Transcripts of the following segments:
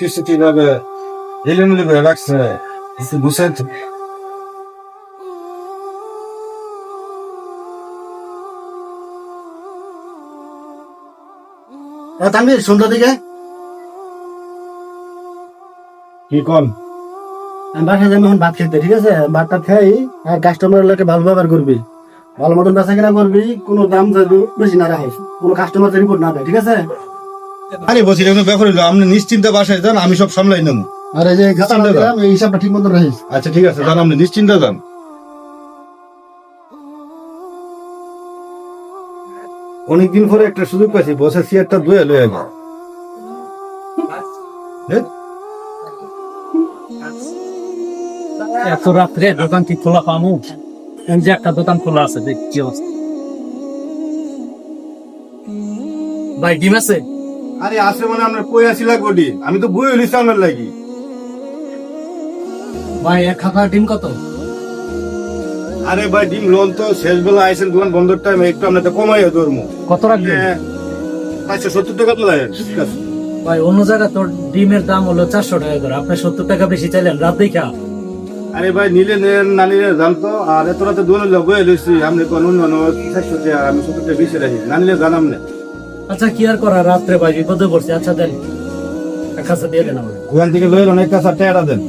সবকিছু কিভাবে এলোমেলো করে রাখছে কিছু বুঝছেন তো? তানভীর সন্ধ্যা দিকে কি কোন? আমি বাসায় যাবো এখন ভাত খেতে, ঠিক আছে? ভাতটা খাই আর কাস্টমারের লোকে ভালো ব্যবহার করবি, ভালো মতন বেচা কিনা করবি, কোনো দাম যাতে বেশি না রাখিস, কোনো কাস্টমার রিপোর্ট না দেয়, ঠিক আছে? আরে বলছি কোনো ব্যাপার হইলো, আপনি নিশ্চিন্তে বাসায় যান, আমি সব সামলাই নেব। আর এই যে খাতাটা দিলাম, এই হিসাবটা ঠিক মতন রাখিস। আচ্ছা ঠিক আছে, যান আপনি নিশ্চিন্তে যান। অনেকদিন পরে একটা সুযোগ পাইছি, বসে চেয়ারটা ধুয়ে লয়ে গেল। এত রাত্রে দোকান কি খোলা পামু? এই যে একটা দোকান খোলা আছে, দেখ কি অবস্থা। ভাই ডিম আছে? আরে আছে মানে আমরা কই আসি লাগবো ডিম, আমি তো বই হইলি সামনের লাগি। ভাই এক খাতা ডিম কত? আরে ভাই ডিম লোন তো শেষ বেলা আইসেন, দোকান বন্ধর টাইম একটু আমরা তো কমাইয়া ধরবো। কত রাখবেন? 570 টাকা তো লাগে, ঠিক আছে। ভাই অন্য জায়গা তোর ডিমের দাম হলো 400 টাকা করে, আপনি 70 টাকা বেশি চাইলেন রাত দেখা। আরে ভাই নিলে নেন, না নিলে জানতো। আর এত রাতে দোকানে বয়ে লইছি, আপনি কোন অন্য 400 টাকা, আমি 70 টাকা বেশি রাখি, না নিলে জানাম না। আচ্ছা কি আর করা, রাত্রে ভাই বিপদে পড়ছি। আচ্ছা দেন এক খাতা দিয়ে দেন আমার। ওখান থেকে লইল অনেক কাছে টাকা দেন।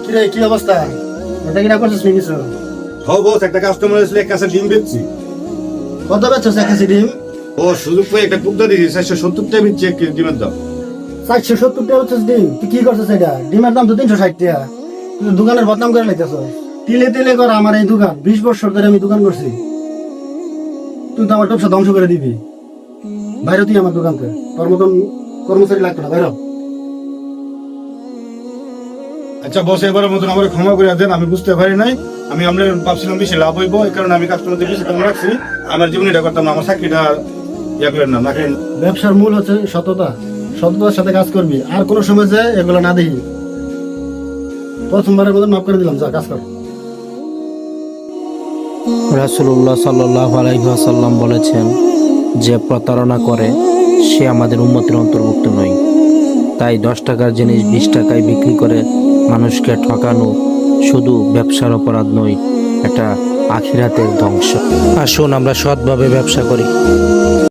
কিরে কি অবস্থা? এটা কিনা করছিস নাকি কিছু? হো বস, একটা কাস্টমার আসলে এক কাছে ডিম বেচছি। কত বেচছিস এক কেজি ডিম? ও সুযোগ পেয়ে একটা কুক দিয়েছি, 470 টাকা বেচছি এক কেজি ডিমের দাম। 470 টাকা হচ্ছে ডিম? তুই কি করছিস এটা? ডিমের দাম তো 360 টাকা। তুই দোকানের বদনাম করে লাইতেছ। তিলে তিলে কর আমার এই দোকান, 20 বছর ধরে আমি দোকান করছি। তুই তো আমার ব্যবসা ধ্বংস করে দিবি। বাইরে তুই আমার দোকানতে, তোর মতন কর্মচারী লাগতো না, বাইরে। আচ্ছা বস, এবারের মতন আমার ক্ষমা করে দেন, আমি বুঝতে পারি নাই। আমি আপনার ভাবছিলাম বেশি লাভ হইব, এই কারণে আমি কাস্টমারদের বেশি কম রাখছি। আমার জীবনে এটা করতাম না, আমার চাকরিটা ইয়া করেন না রাখেন। ব্যবসার মূল হচ্ছে সততা, সততার সাথে কাজ করবি। আর কোনো সময় যে এগুলো না দেখি। প্রথমবারের মতন মাফ করে দিলাম, যা কাজ কর। রাসূলুল্লাহ সাল্লাল্লাহু আলাইহি ওয়াসাল্লাম বলেছেন, যে প্রতারণা করে সে আমাদের উম্মতের অন্তর্ভুক্ত নয়। তাই 10 টাকার জিনিস 20 টাকায় বিক্রি করে মানুষকে ঠকানো শুধু ব্যবসার অপরাধ নয়, এটা আখিরাতের ধ্বংস। আসুন আমরা সৎভাবে ব্যবসা করি।